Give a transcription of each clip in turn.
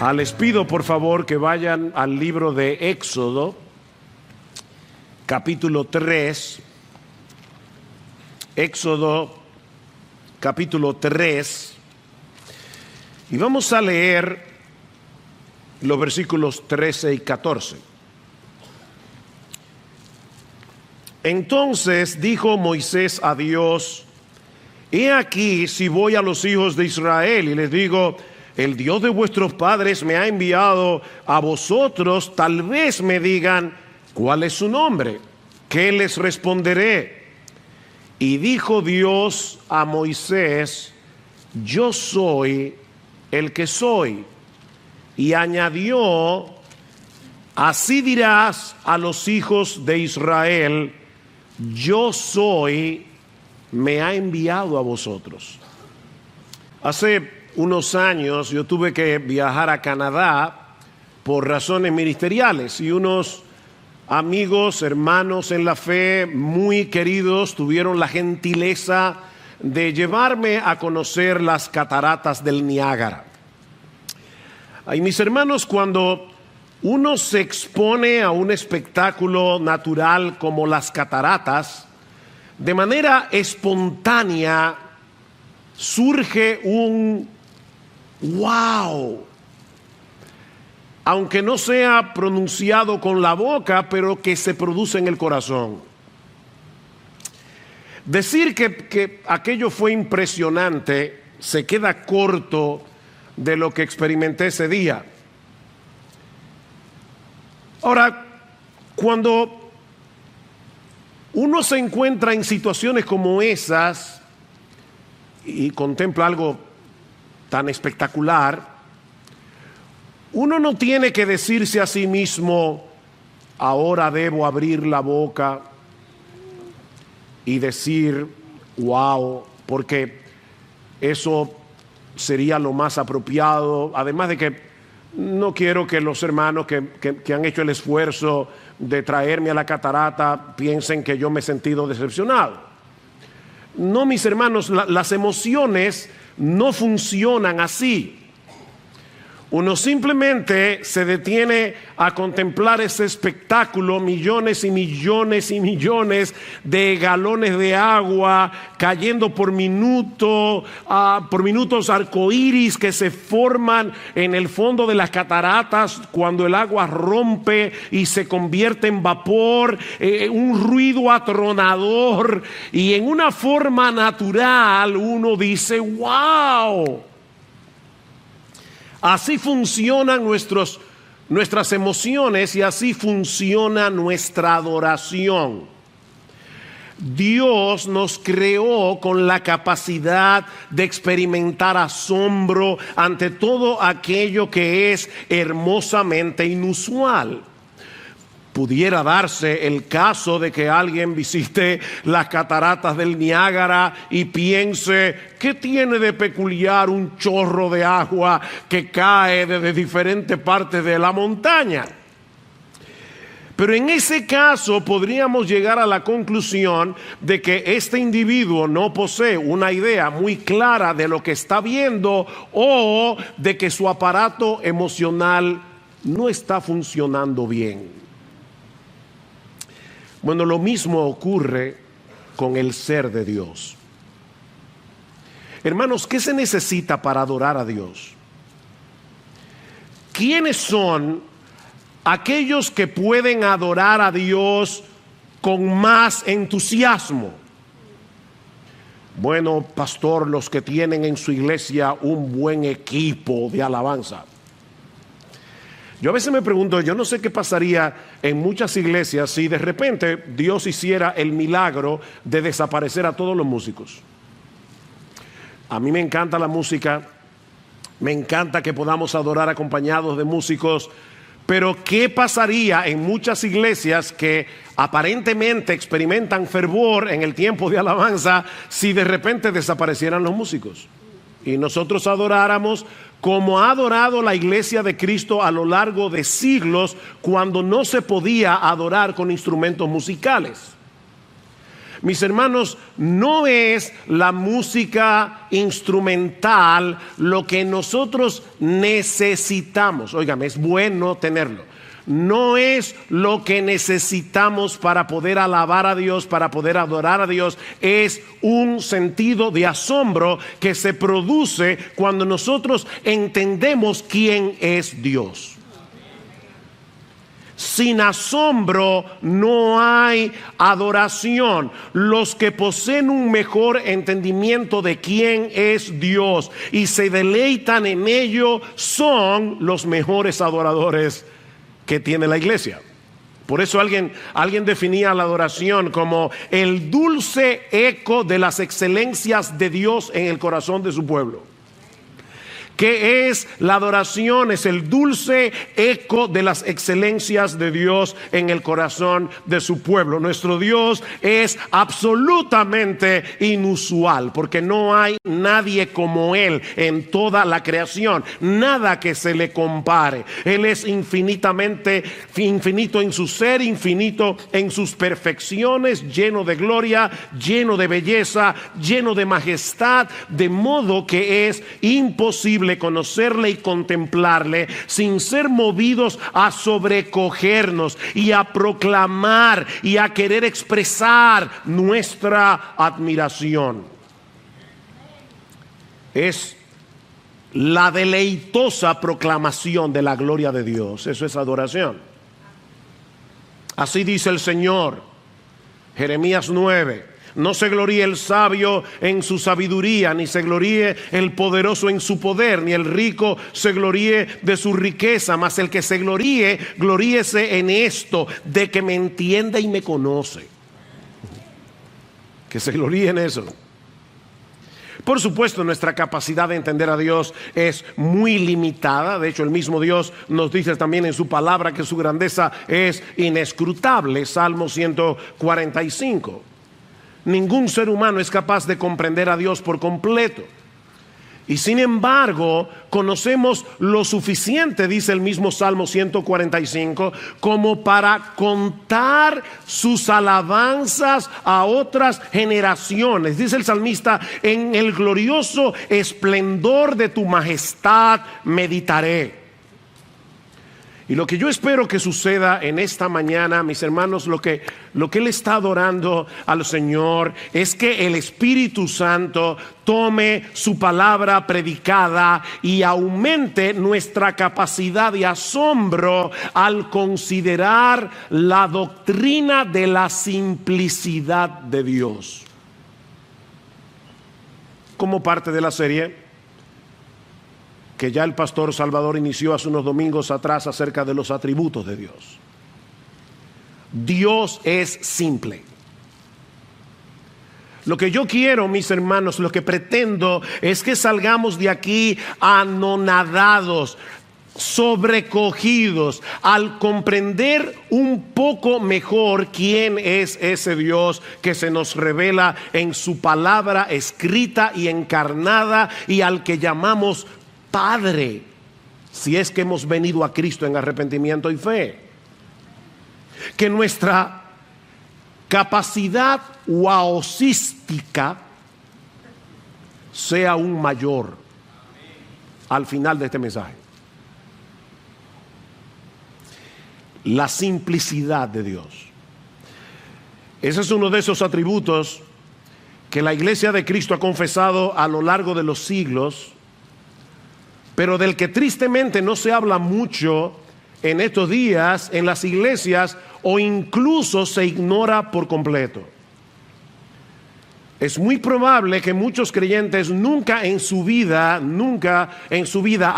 Les pido por favor que vayan al libro de Éxodo, capítulo 3. Éxodo, capítulo 3. Y vamos a leer los versículos 13 y 14. Entonces dijo Moisés a Dios: he aquí, si voy a los hijos de Israel y les digo: el Dios de vuestros padres me ha enviado a vosotros, tal vez me digan: ¿cuál es su nombre? ¿Qué les responderé? Y dijo Dios a Moisés: yo soy el que soy. Y añadió: así dirás a los hijos de Israel: yo soy, me ha enviado a vosotros. Hace unos años yo tuve que viajar a Canadá por razones ministeriales y unos amigos, hermanos en la fe muy queridos tuvieron la gentileza de llevarme a conocer las cataratas del Niágara. Y mis hermanos, cuando uno se expone a un espectáculo natural como las cataratas, de manera espontánea surge un ¡wow! Aunque no sea pronunciado con la boca, pero que se produce en el corazón. Decir que aquello fue impresionante se queda corto de lo que experimenté ese día. Ahora, cuando uno se encuentra en situaciones como esas y contempla algo tan espectacular, uno no tiene que decirse a sí mismo: ahora debo abrir la boca y decir wow, porque eso sería lo más apropiado. Además de que no quiero que los hermanos que han hecho el esfuerzo de traerme a la catarata piensen que yo me he sentido decepcionado. No, mis hermanos, las emociones no funcionan así. Uno simplemente se detiene a contemplar ese espectáculo, millones y millones y millones de galones de agua cayendo por minutos arcoíris que se forman en el fondo de las cataratas cuando el agua rompe y se convierte en vapor, un ruido atronador, y en una forma natural uno dice ¡wow! Así funcionan nuestras emociones y así funciona nuestra adoración. Dios nos creó con la capacidad de experimentar asombro ante todo aquello que es hermosamente inusual. Pudiera darse el caso de que alguien visite las cataratas del Niágara y piense: ¿qué tiene de peculiar un chorro de agua que cae desde diferentes partes de la montaña? Pero en ese caso podríamos llegar a la conclusión de que este individuo no posee una idea muy clara de lo que está viendo, o de que su aparato emocional no está funcionando bien. Bueno, lo mismo ocurre con el ser de Dios. Hermanos, ¿qué se necesita para adorar a Dios? ¿Quiénes son aquellos que pueden adorar a Dios con más entusiasmo? Bueno, pastor, los que tienen en su iglesia un buen equipo de alabanza. Yo a veces me pregunto, yo no sé qué pasaría en muchas iglesias si de repente Dios hiciera el milagro de desaparecer a todos los músicos. A mí me encanta la música, me encanta que podamos adorar acompañados de músicos, pero ¿qué pasaría en muchas iglesias que aparentemente experimentan fervor en el tiempo de alabanza si de repente desaparecieran los músicos y nosotros adoráramos como ha adorado la iglesia de Cristo a lo largo de siglos, cuando no se podía adorar con instrumentos musicales? Mis hermanos, no es la música instrumental lo que nosotros necesitamos. Óigame, es bueno tenerlo. No es lo que necesitamos para poder alabar a Dios, para poder adorar a Dios. Es un sentido de asombro que se produce cuando nosotros entendemos quién es Dios. Sin asombro no hay adoración. Los que poseen un mejor entendimiento de quién es Dios y se deleitan en ello son los mejores adoradores que tiene la iglesia. Por eso alguien definía la adoración como el dulce eco de las excelencias de Dios en el corazón de su pueblo. ¿Qué es la adoración? Es el dulce eco de las excelencias de Dios en el corazón de su pueblo. Nuestro Dios es absolutamente inusual, porque no hay nadie como Él en toda la creación, nada que se le compare. Él es infinito en su ser, infinito en sus perfecciones, lleno de gloria, lleno de belleza, lleno de majestad, de modo que es imposible conocerle y contemplarle sin ser movidos a sobrecogernos y a proclamar y a querer expresar nuestra admiración. Es la deleitosa proclamación de la gloria de Dios. Eso es adoración. Así dice el Señor, Jeremías 9. No se gloríe el sabio en su sabiduría, ni se gloríe el poderoso en su poder, ni el rico se gloríe de su riqueza, mas el que se gloríese en esto, de que me entienda y me conoce. Que se gloríe en eso. Por supuesto, nuestra capacidad de entender a Dios es muy limitada. De hecho, el mismo Dios nos dice también en su palabra que su grandeza es inescrutable. Salmo 145. Ningún ser humano es capaz de comprender a Dios por completo. Y sin embargo, conocemos lo suficiente, dice el mismo Salmo 145, como para contar sus alabanzas a otras generaciones. Dice el salmista, en el glorioso esplendor de tu majestad meditaré. Y lo que yo espero que suceda en esta mañana, mis hermanos, lo que Él está adorando al Señor es que el Espíritu Santo tome su palabra predicada y aumente nuestra capacidad de asombro al considerar la doctrina de la simplicidad de Dios. Como parte de la serie que ya el pastor Salvador inició hace unos domingos atrás acerca de los atributos de Dios. Dios es simple. Lo que yo quiero, mis hermanos, lo que pretendo es que salgamos de aquí anonadados, sobrecogidos, al comprender un poco mejor quién es ese Dios que se nos revela en su palabra escrita y encarnada, y al que llamamos Padre, si es que hemos venido a Cristo en arrepentimiento y fe. Que nuestra capacidad waosística sea aún mayor al final de este mensaje. La simplicidad de Dios. Ese es uno de esos atributos que la iglesia de Cristo ha confesado a lo largo de los siglos, pero del que tristemente no se habla mucho en estos días en las iglesias, o incluso se ignora por completo. Es muy probable que muchos creyentes nunca en su vida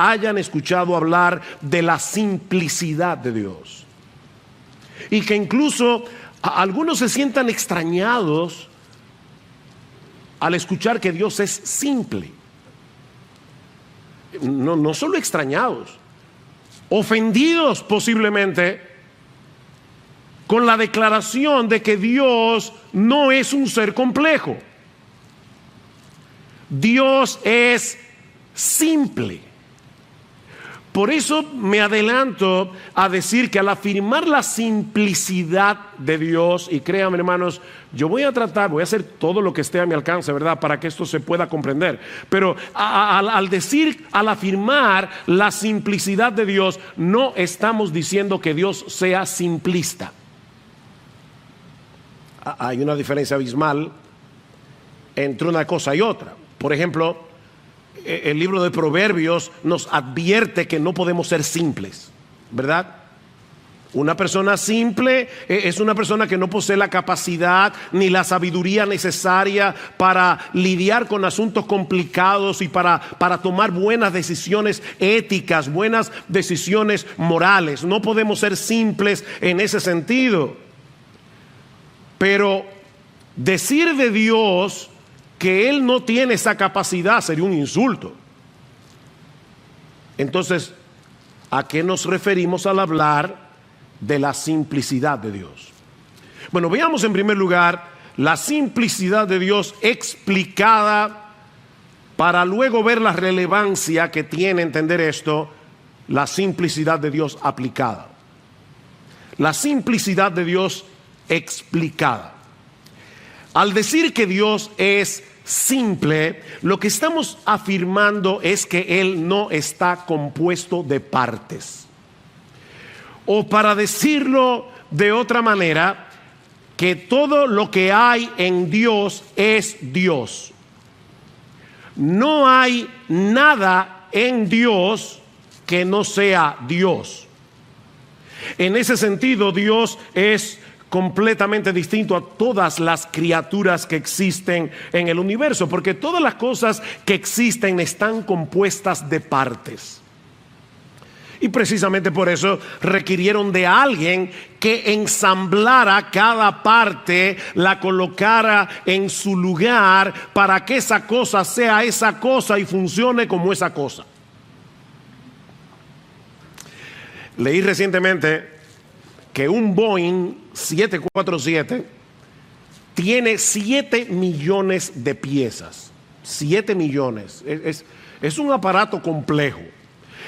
hayan escuchado hablar de la simplicidad de Dios. Y que incluso algunos se sientan extrañados al escuchar que Dios es simple. No solo extrañados, ofendidos posiblemente con la declaración de que Dios no es un ser complejo. Dios es simple. Por eso me adelanto a decir que al afirmar la simplicidad de Dios, y créanme hermanos, yo voy a hacer todo lo que esté a mi alcance, ¿verdad?, para que esto se pueda comprender. Pero al afirmar la simplicidad de Dios, no estamos diciendo que Dios sea simplista. Hay una diferencia abismal entre una cosa y otra. Por ejemplo, el libro de Proverbios nos advierte que no podemos ser simples, ¿verdad? Una persona simple es una persona que no posee la capacidad ni la sabiduría necesaria para lidiar con asuntos complicados y para tomar buenas decisiones éticas, buenas decisiones morales. No podemos ser simples en ese sentido. Pero decir de Dios que Él no tiene esa capacidad sería un insulto. Entonces, ¿a qué nos referimos al hablar de la simplicidad de Dios? Bueno, veamos en primer lugar la simplicidad de Dios explicada, para luego ver la relevancia que tiene entender esto, la simplicidad de Dios aplicada. La simplicidad de Dios explicada. Al decir que Dios es simple, lo que estamos afirmando es que Él no está compuesto de partes. O para decirlo de otra manera, que todo lo que hay en Dios es Dios. No hay nada en Dios que no sea Dios. En ese sentido, Dios es completamente distinto a todas las criaturas que existen en el universo, porque todas las cosas que existen están compuestas de partes. Y precisamente por eso requirieron de alguien que ensamblara cada parte, la colocara en su lugar para que esa cosa sea esa cosa y funcione como esa cosa. Leí recientemente que un Boeing 747 tiene 7 millones de piezas. 7 millones. Es un aparato complejo.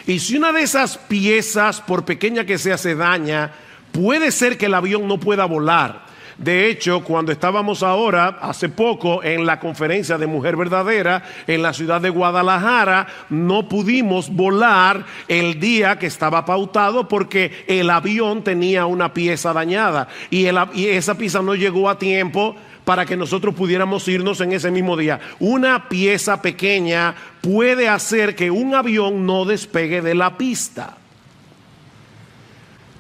Y si una de esas piezas, por pequeña que sea, se daña, puede ser que el avión no pueda volar. De hecho, cuando estábamos ahora, hace poco, en la conferencia de Mujer Verdadera en la ciudad de Guadalajara, no pudimos volar el día que estaba pautado porque el avión tenía una pieza dañada y esa pieza no llegó a tiempo para que nosotros pudiéramos irnos en ese mismo día. Una pieza pequeña puede hacer que un avión no despegue de la pista.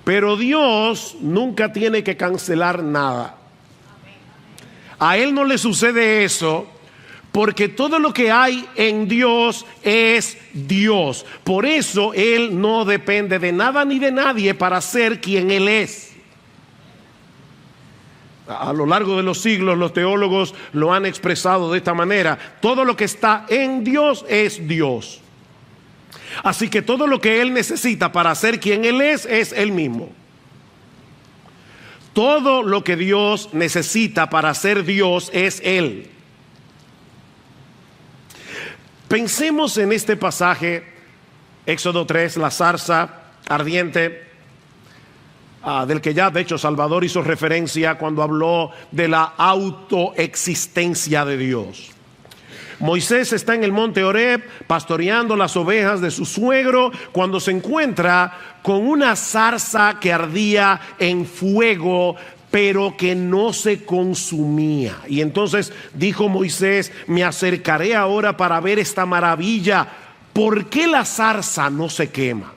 Pero Dios nunca tiene que cancelar nada. A Él no le sucede eso, porque todo lo que hay en Dios es Dios. Por eso Él no depende de nada ni de nadie para ser quien Él es. A lo largo de los siglos los teólogos lo han expresado de esta manera: todo lo que está en Dios es Dios. Así que todo lo que Él necesita para ser quien Él es Él mismo. Todo lo que Dios necesita para ser Dios es Él. Pensemos en este pasaje, Éxodo 3, la zarza ardiente, del que ya de hecho Salvador hizo referencia cuando habló de la autoexistencia de Dios. Moisés está en el monte Horeb pastoreando las ovejas de su suegro cuando se encuentra con una zarza que ardía en fuego, pero que no se consumía. Y entonces dijo Moisés: me acercaré ahora para ver esta maravilla. ¿Por qué la zarza no se quema?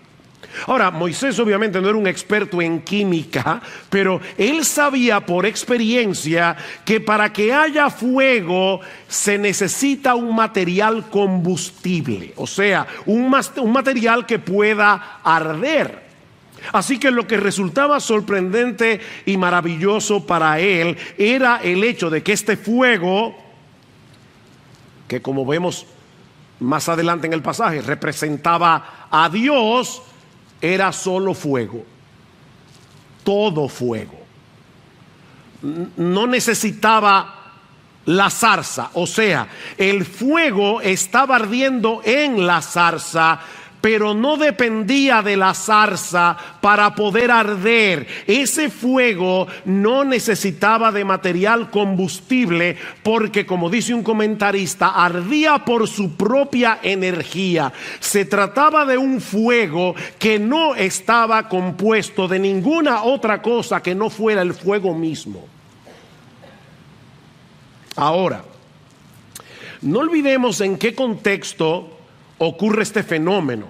Ahora, Moisés obviamente no era un experto en química, pero él sabía por experiencia que para que haya fuego se necesita un material combustible, o sea, un material que pueda arder. Así que lo que resultaba sorprendente y maravilloso para él era el hecho de que este fuego, que como vemos más adelante en el pasaje representaba a Dios, era solo fuego, todo fuego. No necesitaba la zarza, o sea, el fuego estaba ardiendo en la zarza, pero no dependía de la zarza para poder arder. Ese fuego no necesitaba de material combustible porque, como dice un comentarista, ardía por su propia energía. Se trataba de un fuego que no estaba compuesto de ninguna otra cosa que no fuera el fuego mismo. Ahora, no olvidemos en qué contexto ocurre este fenómeno.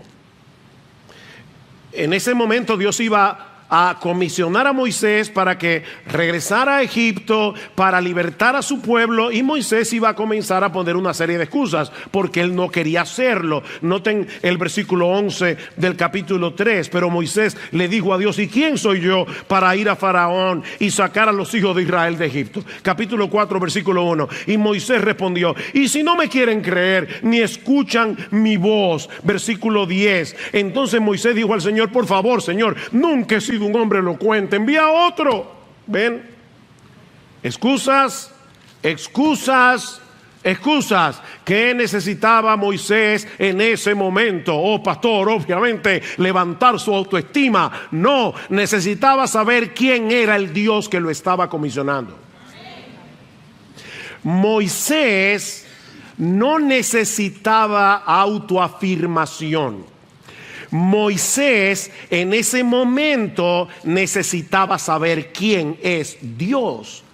En ese momento Dios iba a comisionar a Moisés para que regresara a Egipto para libertar a su pueblo, y Moisés iba a comenzar a poner una serie de excusas porque él no quería hacerlo. Noten el versículo 11 del capítulo 3. Pero Moisés le dijo a Dios: ¿y quién soy yo para ir a Faraón y sacar a los hijos de Israel de Egipto? Capítulo 4 versículo 1. Y Moisés respondió: ¿y si no me quieren creer ni escuchan mi voz? Versículo 10. Entonces Moisés dijo al Señor: por favor, Señor, nunca he sido un hombre elocuente, envía a otro. ¿Ven? Excusas, excusas, excusas. ¿Qué necesitaba Moisés en ese momento? Oh, pastor, obviamente levantar su autoestima. No, necesitaba saber quién era el Dios que lo estaba comisionando. Moisés no necesitaba autoafirmación. Moisés en ese momento necesitaba saber quién es Dios.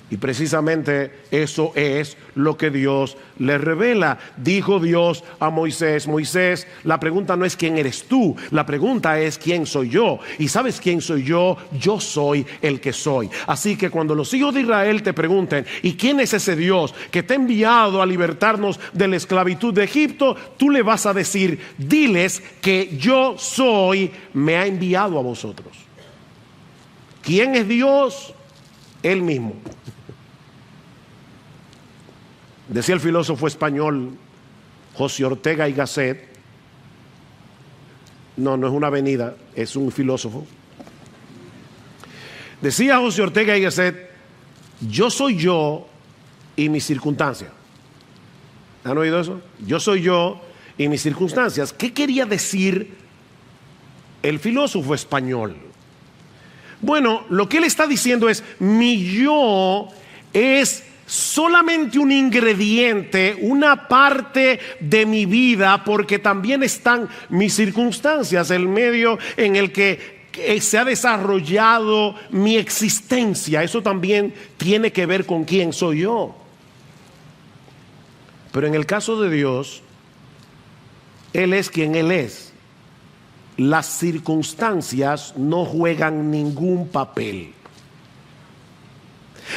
Y precisamente eso es lo que Dios le revela. Dijo Dios a Moisés: Moisés, la pregunta no es quién eres tú, la pregunta es quién soy yo. ¿Y sabes quién soy yo? Yo soy el que soy. Así que cuando los hijos de Israel te pregunten: ¿y quién es ese Dios que te ha enviado a libertarnos de la esclavitud de Egipto? Tú le vas a decir: diles que yo soy, me ha enviado a vosotros. ¿Quién es Dios? Él mismo. Decía el filósofo español José Ortega y Gasset. No es una avenida, es un filósofo. Decía José Ortega y Gasset: yo soy yo y mis circunstancias. ¿Han oído eso? Yo soy yo y mis circunstancias. ¿Qué quería decir el filósofo español? Bueno, lo que él está diciendo es: mi yo es solamente un ingrediente, una parte de mi vida, porque también están mis circunstancias, el medio en el que se ha desarrollado mi existencia. Eso también tiene que ver con quién soy yo. Pero en el caso de Dios, Él es quien Él es. Las circunstancias no juegan ningún papel.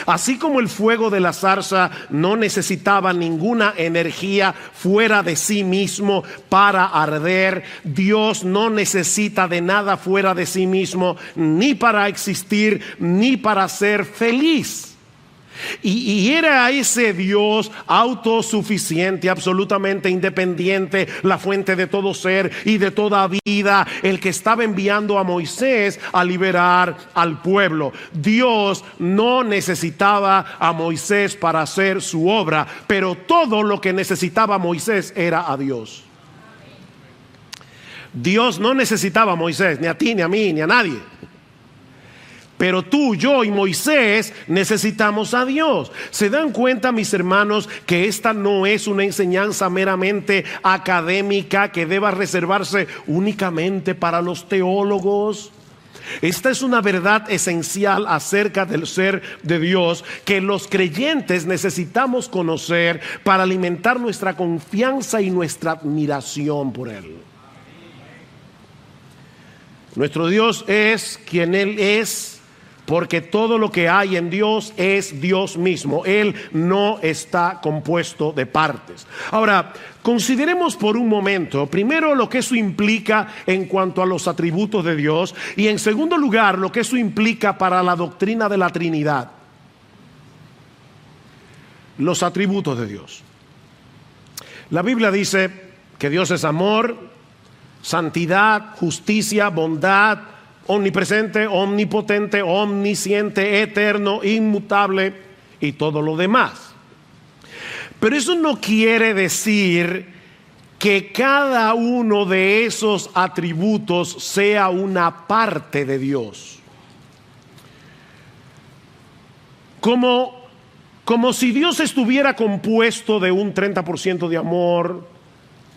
Así como el fuego de la zarza no necesitaba ninguna energía fuera de sí mismo para arder, Dios no necesita de nada fuera de sí mismo, ni para existir, ni para ser feliz. Y era ese Dios autosuficiente, absolutamente independiente, la fuente de todo ser y de toda vida, el que estaba enviando a Moisés a liberar al pueblo. Dios no necesitaba a Moisés para hacer su obra, pero todo lo que necesitaba Moisés era a Dios. Dios no necesitaba a Moisés, ni a ti, ni a mí, ni a nadie. Pero tú, yo y Moisés necesitamos a Dios. ¿Se dan cuenta, mis hermanos, que esta no es una enseñanza meramente académica que deba reservarse únicamente para los teólogos? Esta es una verdad esencial acerca del ser de Dios que los creyentes necesitamos conocer para alimentar nuestra confianza y nuestra admiración por Él. Nuestro Dios es quien Él es, porque todo lo que hay en Dios es Dios mismo. Él no está compuesto de partes. Ahora, consideremos por un momento, primero, lo que eso implica en cuanto a los atributos de Dios, y en segundo lugar, lo que eso implica para la doctrina de la Trinidad. Los atributos de Dios. La Biblia dice que Dios es amor, santidad, justicia, bondad, omnipresente, omnipotente, omnisciente, eterno, inmutable y todo lo demás. Pero eso no quiere decir que cada uno de esos atributos sea una parte de Dios. Como si Dios estuviera compuesto de un 30% de amor,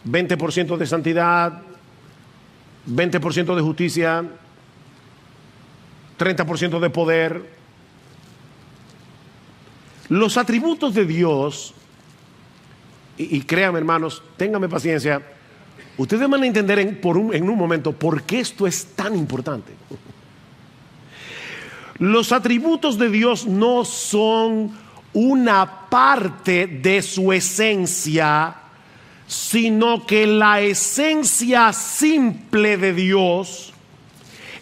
20% de santidad, 20% de justicia, 30% de poder. Los atributos de Dios, y créanme hermanos, ténganme paciencia, ustedes van a entender en un momento por qué esto es tan importante. Los atributos de Dios no son una parte de su esencia, sino que la esencia simple de Dios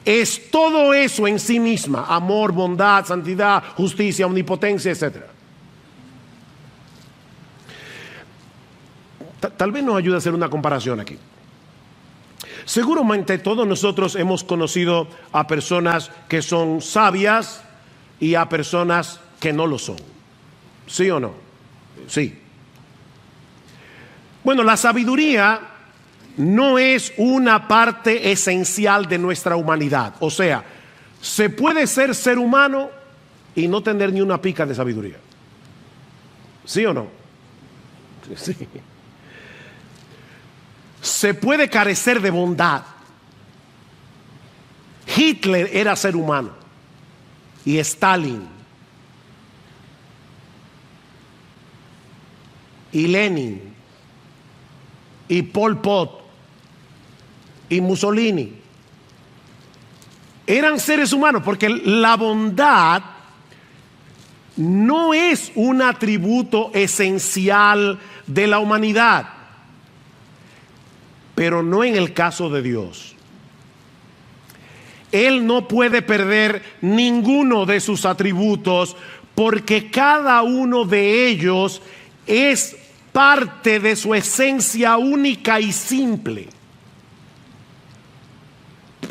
es todo eso en sí misma: amor, bondad, santidad, justicia, omnipotencia, etc. Tal vez nos ayude a hacer una comparación aquí. Seguramente todos nosotros hemos conocido a personas que son sabias y a personas que no lo son. ¿Sí o no? Sí. Bueno, la sabiduría no es una parte esencial de nuestra humanidad. O sea, se puede ser humano y no tener ni una pizca de sabiduría. ¿Sí o no? Sí. Se puede carecer de bondad. Hitler era ser humano, y Stalin, y Lenin, y Pol Pot, y Mussolini. Eran seres humanos, porque la bondad no es un atributo esencial de la humanidad. Pero no en el caso de Dios. Él no puede perder ninguno de sus atributos, porque cada uno de ellos es parte de su esencia única y simple.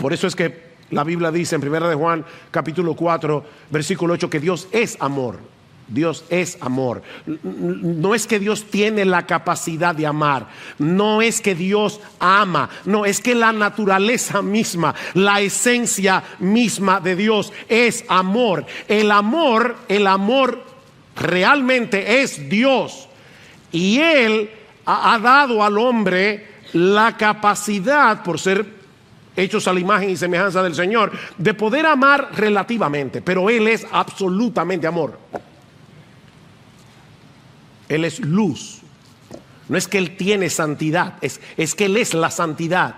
Por eso es que la Biblia dice en 1 de Juan capítulo 4 versículo 8 que Dios es amor. Dios es amor. No es que Dios tiene la capacidad de amar, no es que Dios ama, no, es que la naturaleza misma, la esencia misma de Dios es amor. El amor realmente es Dios, y Él ha dado al hombre la capacidad, por ser hechos a la imagen y semejanza del Señor, de poder amar relativamente, pero Él es absolutamente amor. Él es luz. No es que Él tiene santidad, es que Él es la santidad.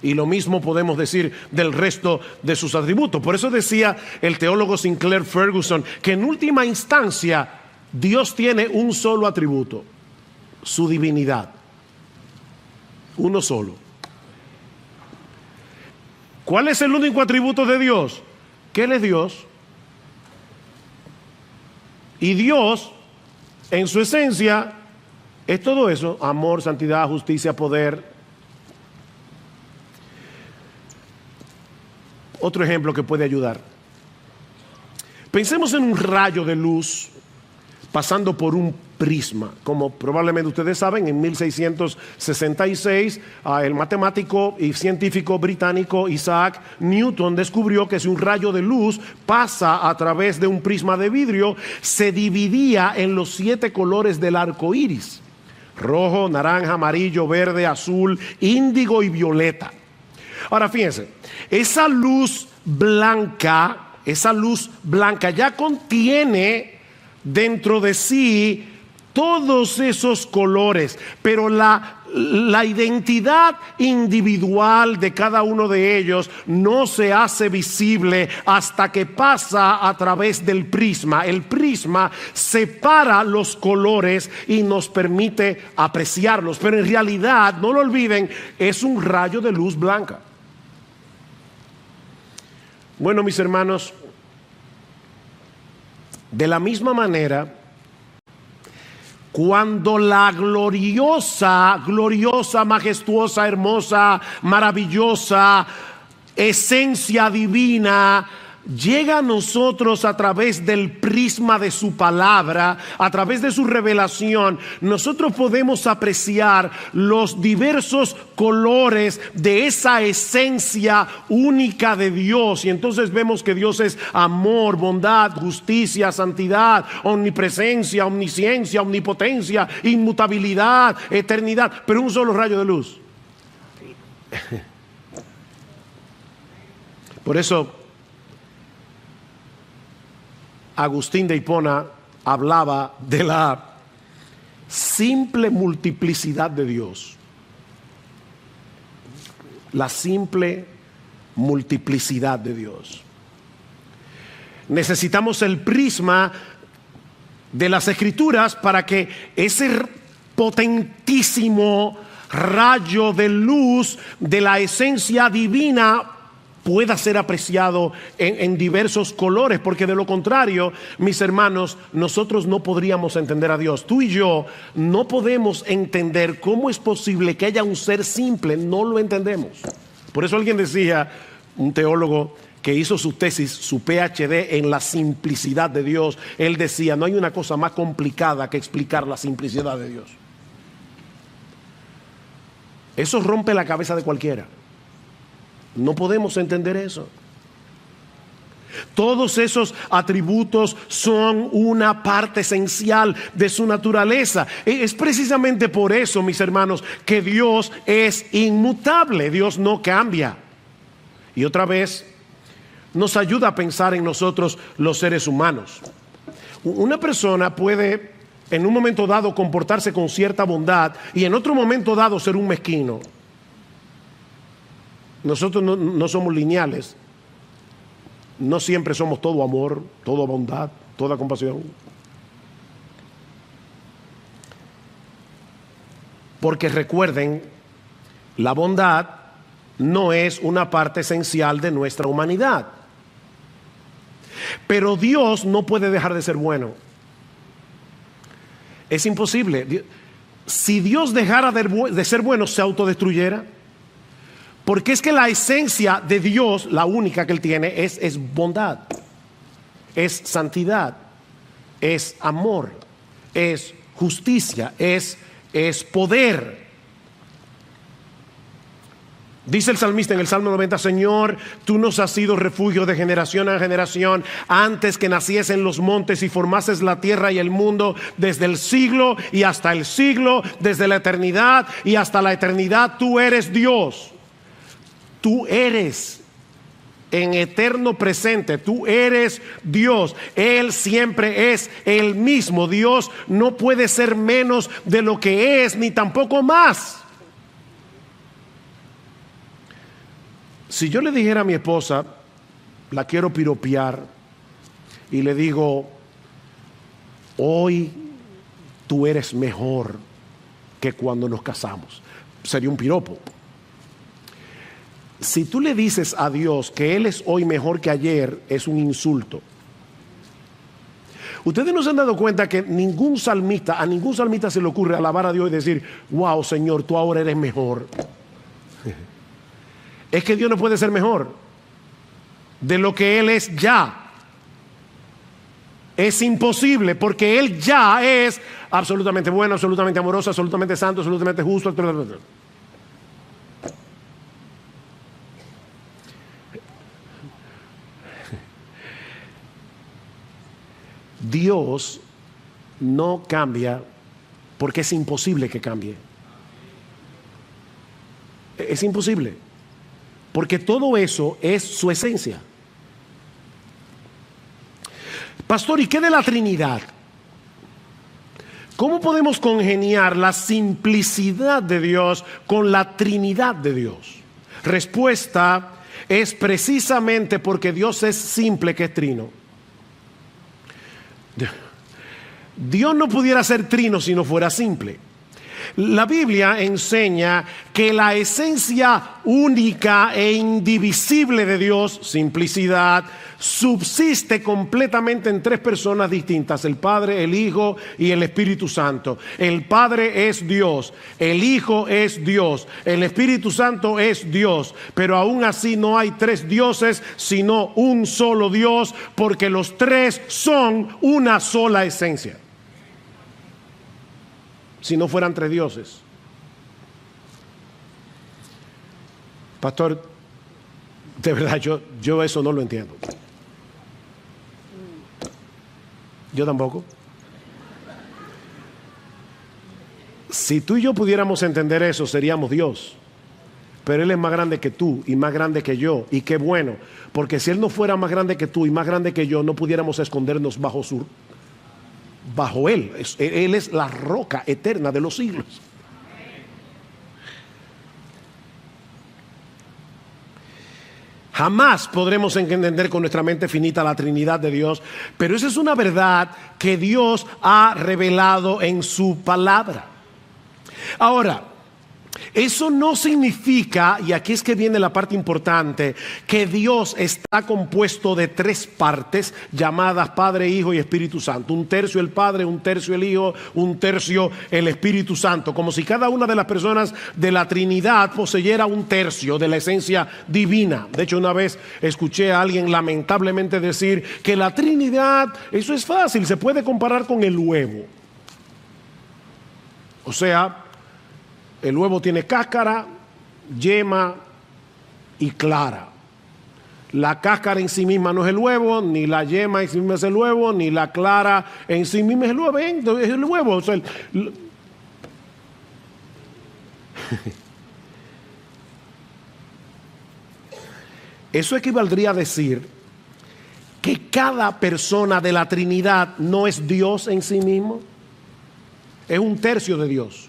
Y lo mismo podemos decir del resto de sus atributos. Por eso decía el teólogo Sinclair Ferguson que en última instancia Dios tiene un solo atributo: su divinidad. Uno solo. ¿Cuál es el único atributo de Dios? Que Él es Dios. Y Dios, en su esencia, es todo eso: amor, santidad, justicia, poder. Otro ejemplo que puede ayudar. Pensemos en un rayo de luz pasando por un prisma. Como probablemente ustedes saben, en 1666 el matemático y científico británico Isaac Newton descubrió que si un rayo de luz pasa a través de un prisma de vidrio, se dividía en los 7 colores del arco iris: rojo, naranja, amarillo, verde, azul, índigo y violeta. Ahora fíjense, esa luz blanca ya contiene dentro de sí todos esos colores, pero la identidad individual de cada uno de ellos no se hace visible hasta que pasa a través del prisma. El prisma separa los colores y nos permite apreciarlos, pero en realidad, no lo olviden, es un rayo de luz blanca. Bueno, mis hermanos, de la misma manera, cuando la gloriosa, majestuosa, hermosa, maravillosa esencia divina llega a nosotros a través del prisma de su palabra, a través de su revelación, nosotros podemos apreciar los diversos colores de esa esencia única de Dios. Y entonces vemos que Dios es amor, bondad, justicia, santidad, omnipresencia, omnisciencia, omnipotencia, inmutabilidad, eternidad, pero un solo rayo de luz. Por eso Agustín de Hipona hablaba de la simple multiplicidad de Dios. La simple multiplicidad de Dios. Necesitamos el prisma de las Escrituras para que ese potentísimo rayo de luz de la esencia divina pueda ser apreciado en diversos colores, porque de lo contrario, mis hermanos, nosotros no podríamos entender a Dios. Tú y yo no podemos entender cómo es posible que haya un ser simple, no lo entendemos. Por eso alguien decía, un teólogo que hizo su tesis, su PhD en la simplicidad de Dios, él decía, no hay una cosa más complicada que explicar la simplicidad de Dios. Eso rompe la cabeza de cualquiera. No podemos entender eso. Todos esos atributos son una parte esencial de su naturaleza. Es precisamente por eso, mis hermanos, que Dios es inmutable. Dios no cambia. Y otra vez, nos ayuda a pensar en nosotros los seres humanos. Una persona puede en un momento dado comportarse con cierta bondad y en otro momento dado ser un mezquino. Nosotros no somos lineales. No siempre somos todo amor, toda bondad, toda compasión. Porque recuerden, la bondad no es una parte esencial de nuestra humanidad. Pero Dios no puede dejar de ser bueno. Es imposible. Si Dios dejara de ser bueno, se autodestruyera. Porque es que la esencia de Dios, la única que Él tiene, es bondad, es santidad, es amor, es justicia, es poder. Dice el salmista en el Salmo 90, Señor, tú nos has sido refugio de generación en generación, antes que naciesen los montes y formases la tierra y el mundo, desde el siglo y hasta el siglo, desde la eternidad y hasta la eternidad, tú eres Dios. Tú eres en eterno presente, tú eres Dios. Él siempre es el mismo. Dios no puede ser menos de lo que es, ni tampoco más. Si yo le dijera a mi esposa, la quiero piropear, y le digo, hoy tú eres mejor que cuando nos casamos, sería un piropo. Si tú le dices a Dios que Él es hoy mejor que ayer, es un insulto. Ustedes no se han dado cuenta que a ningún salmista se le ocurre alabar a Dios y decir, wow, Señor, tú ahora eres mejor. Es que Dios no puede ser mejor de lo que Él es ya. Es imposible, porque Él ya es absolutamente bueno, absolutamente amoroso, absolutamente santo, absolutamente justo, absolutamente. Dios no cambia porque es imposible que cambie. Es imposible, porque todo eso es su esencia. Pastor, ¿y qué de la Trinidad? ¿Cómo podemos congeniar la simplicidad de Dios con la Trinidad de Dios? Respuesta es precisamente porque Dios es simple que es trino. Dios no pudiera ser trino si no fuera simple. La Biblia enseña que la esencia única e indivisible de Dios, simplicidad, subsiste completamente en tres personas distintas: el Padre, el Hijo y el Espíritu Santo. El Padre es Dios, el Hijo es Dios, el Espíritu Santo es Dios, pero aún así no hay tres dioses, sino un solo Dios, porque los tres son una sola esencia. Si no fueran tres dioses. Pastor, de verdad yo eso no lo entiendo. Yo tampoco. Si tú y yo pudiéramos entender eso, seríamos Dios. Pero Él es más grande que tú y más grande que yo. Y qué bueno, porque si Él no fuera más grande que tú y más grande que yo, no pudiéramos escondernos bajo Él. Él es la roca eterna de los siglos. Jamás podremos entender con nuestra mente finita la Trinidad de Dios, pero esa es una verdad que Dios ha revelado en su palabra. Ahora, eso no significa, y aquí es que viene la parte importante, que Dios está compuesto de tres partes llamadas Padre, Hijo y Espíritu Santo. Un tercio el Padre, un tercio el Hijo, un tercio el Espíritu Santo. Como si cada una de las personas de la Trinidad poseyera un tercio de la esencia divina. De hecho, una vez escuché a alguien lamentablemente decir que la Trinidad, eso es fácil, se puede comparar con el huevo. O sea, el huevo tiene cáscara, yema y clara. La cáscara en sí misma no es el huevo, ni la yema en sí misma es el huevo, ni la clara en sí misma es el huevo. Es el huevo. O sea, eso equivaldría a decir que cada persona de la Trinidad no es Dios en sí mismo. Es un tercio de Dios.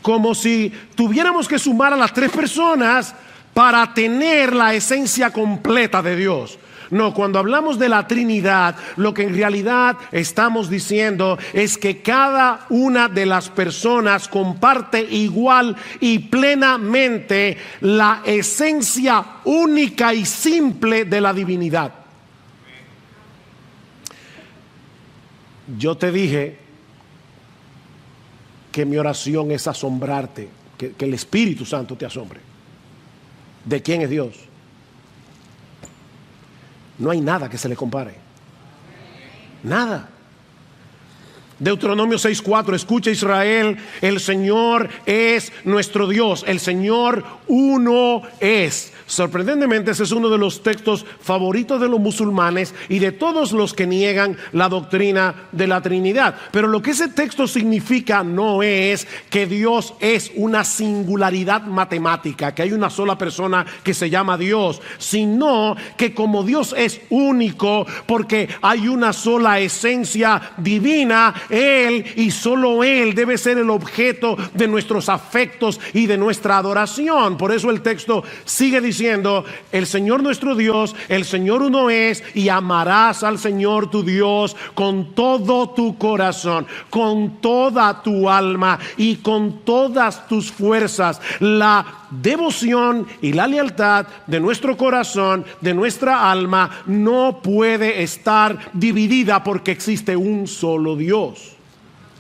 Como si tuviéramos que sumar a las tres personas para tener la esencia completa de Dios. No, cuando hablamos de la Trinidad, lo que en realidad estamos diciendo es que cada una de las personas comparte igual y plenamente la esencia única y simple de la divinidad. Yo te dije que mi oración es asombrarte, que el Espíritu Santo te asombre. ¿De quién es Dios? No hay nada que se le compare. Nada. Deuteronomio 6:4, escucha Israel, el Señor es nuestro Dios, el Señor uno es. Sorprendentemente ese es uno de los textos favoritos de los musulmanes y de todos los que niegan la doctrina de la Trinidad. Pero lo que ese texto significa no es que Dios es una singularidad matemática, que hay una sola persona que se llama Dios, sino que como Dios es único, porque hay una sola esencia divina, Él y solo Él debe ser el objeto de nuestros afectos y de nuestra adoración. Por eso el texto sigue diciendo: el Señor nuestro Dios, el Señor uno es, y amarás al Señor tu Dios con todo tu corazón, con toda tu alma y con todas tus fuerzas. La devoción y la lealtad de nuestro corazón, de nuestra alma, no puede estar dividida porque existe un solo Dios.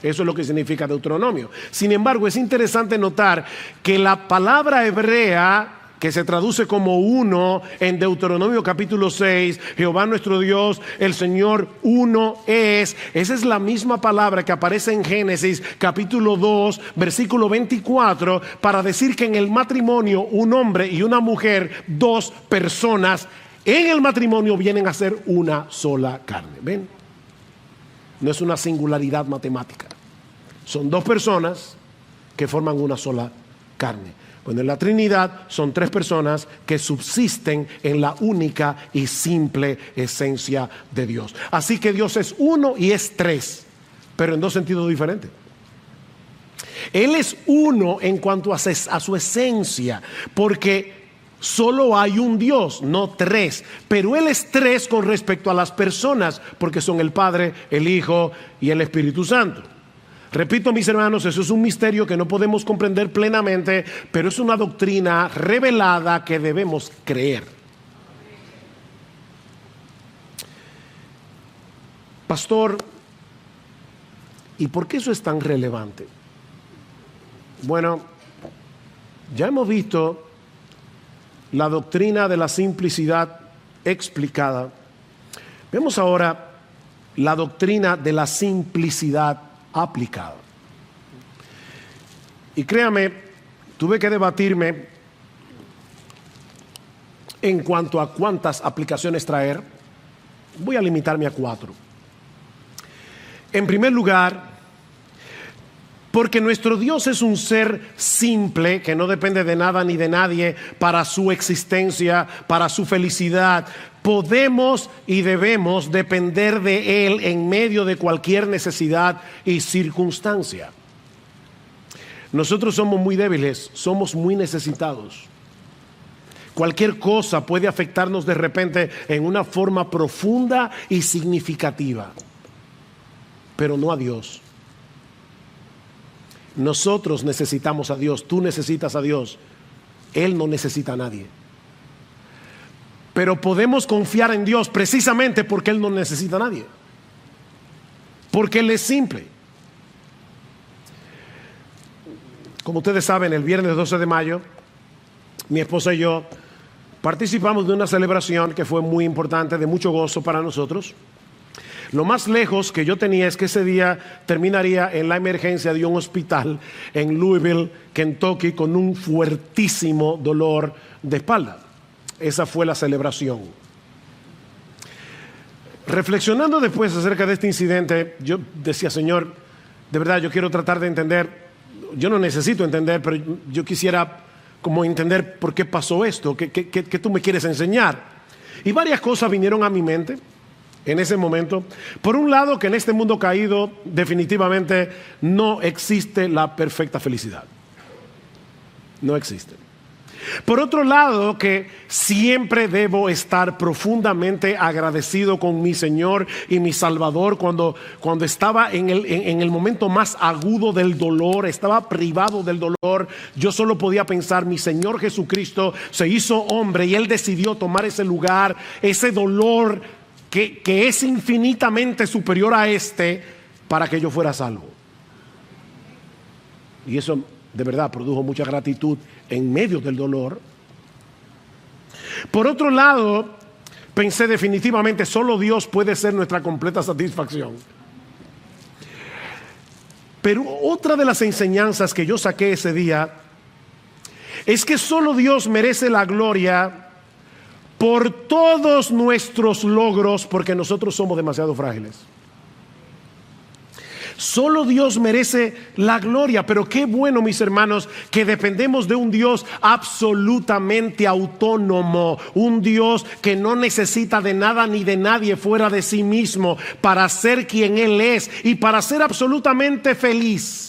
Eso es lo que significa Deuteronomio. Sin embargo, es interesante notar que la palabra hebrea que se traduce como uno en Deuteronomio capítulo 6, Jehová nuestro Dios, el Señor uno es. Esa es la misma palabra que aparece en Génesis capítulo 2, versículo 24, para decir que en el matrimonio un hombre y una mujer, dos personas, en el matrimonio vienen a ser una sola carne. ¿Ven? No es una singularidad matemática. Son dos personas que forman una sola carne. Bueno, en la Trinidad son tres personas que subsisten en la única y simple esencia de Dios. Así que Dios es uno y es tres, pero en dos sentidos diferentes. Él es uno en cuanto a su esencia, porque solo hay un Dios, no tres. Pero Él es tres con respecto a las personas, porque son el Padre, el Hijo y el Espíritu Santo. Repito, mis hermanos, eso es un misterio que no podemos comprender plenamente, pero es una doctrina revelada que debemos creer. Pastor, ¿y por qué eso es tan relevante? Bueno, ya hemos visto la doctrina de la simplicidad explicada. Vemos ahora la doctrina de la simplicidad aplicada. Y créame, tuve que debatirme en cuanto a cuántas aplicaciones traer. Voy a limitarme a 4. En primer lugar, porque nuestro Dios es un ser simple que no depende de nada ni de nadie para su existencia, para su felicidad. Podemos y debemos depender de Él en medio de cualquier necesidad y circunstancia. Nosotros somos muy débiles, somos muy necesitados. Cualquier cosa puede afectarnos de repente en una forma profunda y significativa, pero no a Dios. Nosotros necesitamos a Dios, tú necesitas a Dios, Él no necesita a nadie. Pero podemos confiar en Dios precisamente porque Él no necesita a nadie, porque Él es simple. Como ustedes saben, el viernes 12 de mayo, mi esposa y yo participamos de una celebración que fue muy importante, de mucho gozo para nosotros. Lo más lejos que yo tenía es que ese día terminaría en la emergencia de un hospital en Louisville, Kentucky, con un fuertísimo dolor de espalda. Esa fue la celebración. Reflexionando después acerca de este incidente, yo decía, Señor, de verdad yo quiero tratar de entender, yo no necesito entender, pero yo quisiera como entender por qué pasó esto, qué tú me quieres enseñar. Y varias cosas vinieron a mi mente en ese momento. Por un lado, que en este mundo caído definitivamente no existe la perfecta felicidad. No existe. Por otro lado, que siempre debo estar profundamente agradecido con mi Señor y mi Salvador cuando estaba en el momento más agudo del dolor, estaba privado del dolor. Yo solo podía pensar, mi Señor Jesucristo se hizo hombre y Él decidió tomar ese lugar, ese dolor que es infinitamente superior a este, para que yo fuera salvo. Y eso de verdad produjo mucha gratitud en medio del dolor. Por otro lado, pensé definitivamente, solo Dios puede ser nuestra completa satisfacción. Pero otra de las enseñanzas que yo saqué ese día es que solo Dios merece la gloria por todos nuestros logros, porque nosotros somos demasiado frágiles. Solo Dios merece la gloria, pero qué bueno, mis hermanos, que dependemos de un Dios absolutamente autónomo, un Dios que no necesita de nada ni de nadie fuera de sí mismo para ser quien Él es y para ser absolutamente feliz.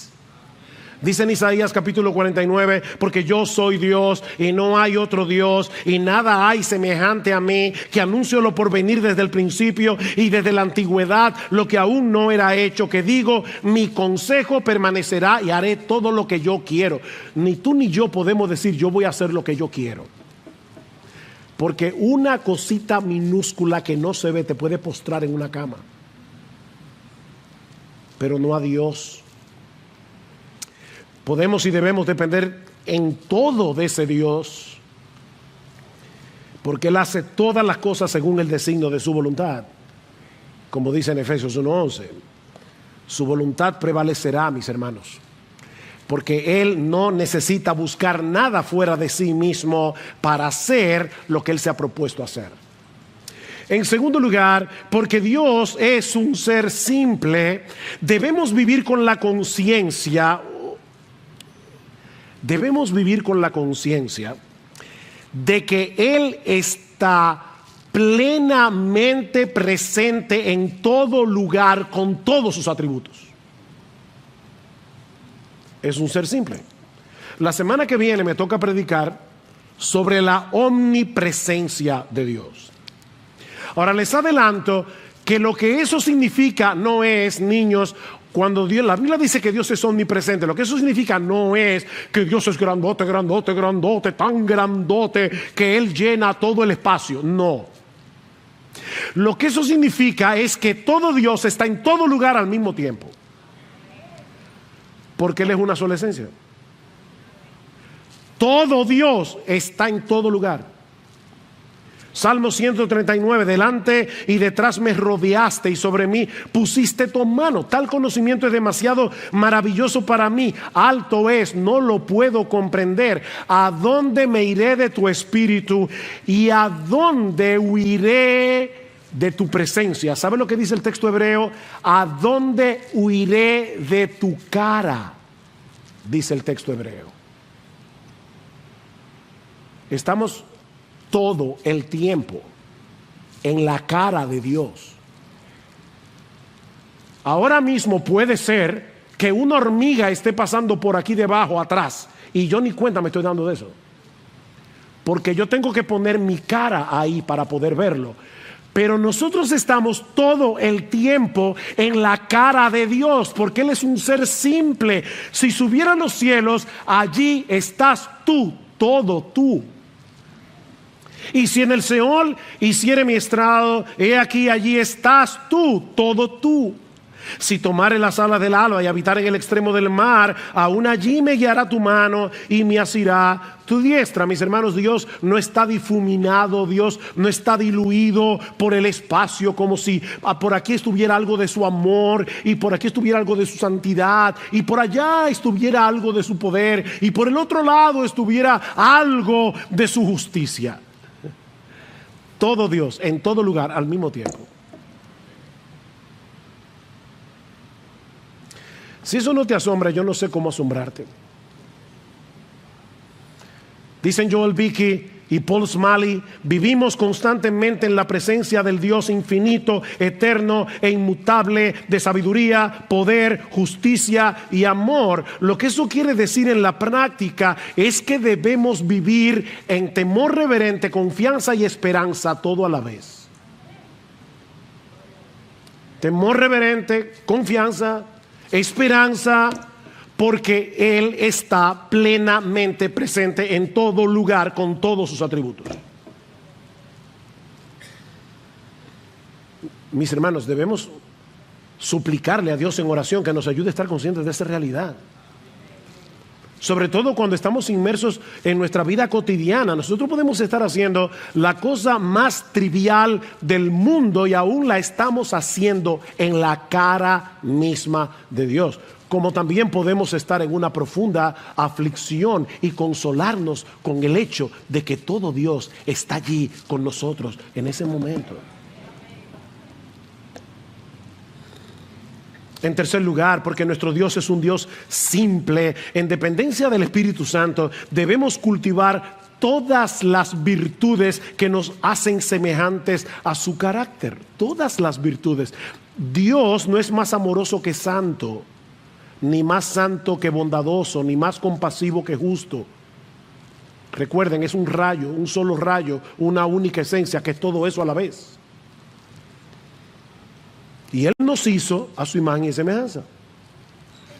Dice en Isaías capítulo 49, porque yo soy Dios y no hay otro Dios y nada hay semejante a mí, que anuncio lo por venir desde el principio y desde la antigüedad, lo que aún no era hecho, que digo, mi consejo permanecerá y haré todo lo que yo quiero. Ni tú ni yo podemos decir, yo voy a hacer lo que yo quiero. Porque una cosita minúscula que no se ve te puede postrar en una cama. Pero no a Dios. Podemos y debemos depender en todo de ese Dios, porque Él hace todas las cosas según el designio de su voluntad. Como dice en Efesios 1:11, su voluntad prevalecerá, mis hermanos, porque Él no necesita buscar nada fuera de sí mismo para hacer lo que Él se ha propuesto hacer. En segundo lugar, porque Dios es un ser simple, debemos vivir con la conciencia. Debemos vivir con la conciencia de que Él está plenamente presente en todo lugar con todos sus atributos. Es un ser simple. La semana que viene me toca predicar sobre la omnipresencia de Dios. Ahora les adelanto que lo que eso significa no es, niños, Cuando la Biblia dice que Dios es omnipresente, lo que eso significa no es que Dios es grandote, grandote, grandote, tan grandote que Él llena todo el espacio. No. Lo que eso significa es que todo Dios está en todo lugar al mismo tiempo. Porque Él es una sola esencia. Todo Dios está en todo lugar. Salmo 139, delante y detrás me rodeaste y sobre mí pusiste tu mano. Tal conocimiento es demasiado maravilloso para mí. Alto es, no lo puedo comprender. ¿A dónde me iré de tu espíritu y a dónde huiré de tu presencia? ¿Sabe lo que dice el texto hebreo? ¿A dónde huiré de tu cara? Dice el texto hebreo. Estamos todo el tiempo en la cara de Dios. Ahora mismo puede ser que una hormiga esté pasando por aquí debajo, atrás, y yo ni cuenta me estoy dando de eso, porque yo tengo que poner mi cara ahí para poder verlo. Pero nosotros estamos todo el tiempo en la cara de Dios, porque Él es un ser simple. Si subiera a los cielos, allí estás tú, todo tú. Y si en el Seol hiciere mi estrado, he aquí allí estás tú, todo tú. Si tomare las alas del alba y habitar en el extremo del mar, aún allí me guiará tu mano y me asirá tu diestra. Mis hermanos, Dios no está difuminado, Dios no está diluido por el espacio, como si por aquí estuviera algo de su amor y por aquí estuviera algo de su santidad y por allá estuviera algo de su poder y por el otro lado estuviera algo de su justicia. Todo Dios en todo lugar al mismo tiempo. Si eso no te asombra, yo no sé cómo asombrarte. Dicen Joel Beeke y Paul Smalley, vivimos constantemente en la presencia del Dios infinito, eterno e inmutable, de sabiduría, poder, justicia y amor. Lo que eso quiere decir en la práctica es que debemos vivir en temor reverente, confianza y esperanza todo a la vez. Temor reverente, confianza, esperanza, porque Él está plenamente presente en todo lugar con todos sus atributos. Mis hermanos, debemos suplicarle a Dios en oración que nos ayude a estar conscientes de esa realidad. Sobre todo cuando estamos inmersos en nuestra vida cotidiana. Nosotros podemos estar haciendo la cosa más trivial del mundo y aún la estamos haciendo en la cara misma de Dios. Como también podemos estar en una profunda aflicción y consolarnos con el hecho de que todo Dios está allí con nosotros en ese momento. En tercer lugar, porque nuestro Dios es un Dios simple, en dependencia del Espíritu Santo, debemos cultivar todas las virtudes que nos hacen semejantes a su carácter. Todas las virtudes. Dios no es más amoroso que santo, ni más santo que bondadoso, ni más compasivo que justo. Recuerden, es un rayo, un solo rayo, una única esencia, que es todo eso a la vez. Y Él nos hizo a su imagen y semejanza.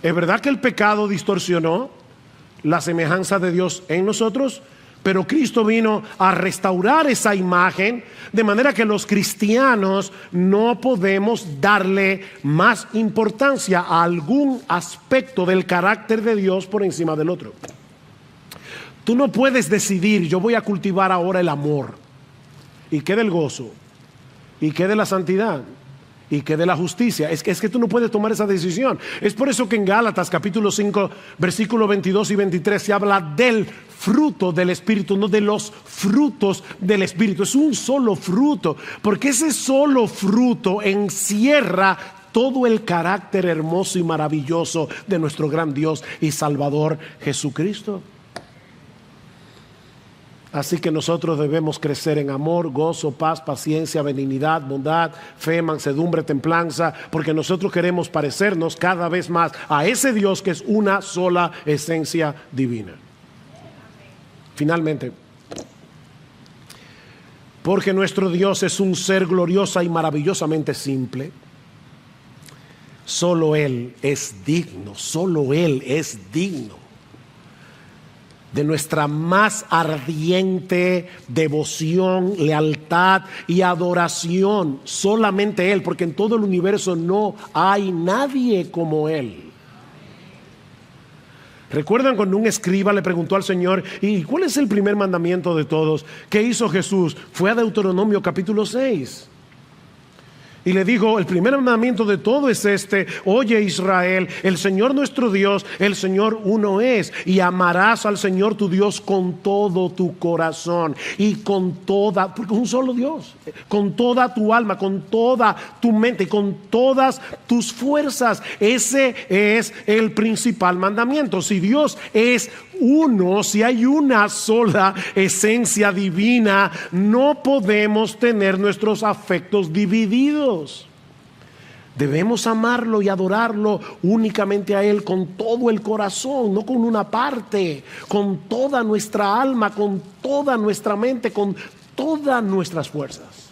Es verdad que el pecado distorsionó la semejanza de Dios en nosotros, pero Cristo vino a restaurar esa imagen, de manera que los cristianos no podemos darle más importancia a algún aspecto del carácter de Dios por encima del otro. Tú no puedes decidir, yo voy a cultivar ahora el amor, y qué del gozo, y qué de la santidad, y que de la justicia. Es que tú no puedes tomar esa decisión. Es por eso que en Gálatas capítulo 5 versículos 22 y 23 se habla del fruto del Espíritu, no de los frutos del Espíritu. Es un solo fruto, porque ese solo fruto encierra todo el carácter hermoso y maravilloso de nuestro gran Dios y Salvador Jesucristo. Así que nosotros debemos crecer en amor, gozo, paz, paciencia, benignidad, bondad, fe, mansedumbre, templanza, porque nosotros queremos parecernos cada vez más a ese Dios que es una sola esencia divina. Finalmente, porque nuestro Dios es un ser gloriosa y maravillosamente simple, solo Él es digno, solo Él es digno de nuestra más ardiente devoción, lealtad y adoración. Solamente Él, porque en todo el universo no hay nadie como Él. ¿Recuerdan cuando un escriba le preguntó al Señor, ¿y cuál es el primer mandamiento de todos? ¿Qué hizo Jesús? Fue a Deuteronomio capítulo 6. Y le dijo, el primer mandamiento de todo es este: oye Israel, el Señor nuestro Dios, el Señor uno es, y amarás al Señor tu Dios con todo tu corazón y con toda, porque un solo Dios, con toda tu alma, con toda tu mente, con todas tus fuerzas. Ese es el principal mandamiento. Si Dios es uno, si hay una sola esencia divina, no podemos tener nuestros afectos divididos. Debemos amarlo y adorarlo únicamente a Él con todo el corazón, no con una parte, con toda nuestra alma, con toda nuestra mente, con todas nuestras fuerzas.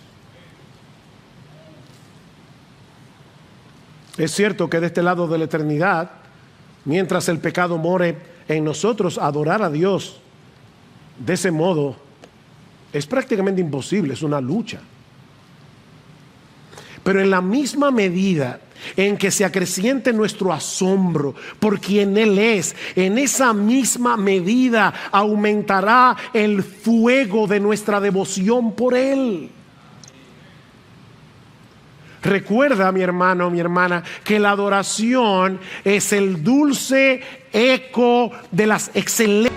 Es cierto que de este lado de la eternidad, mientras el pecado more en nosotros, adorar a Dios de ese modo es prácticamente imposible, es una lucha. Pero en la misma medida en que se acreciente nuestro asombro por quien Él es, en esa misma medida aumentará el fuego de nuestra devoción por Él. Recuerda, mi hermano, mi hermana, que la adoración es el dulce eco de las excelencias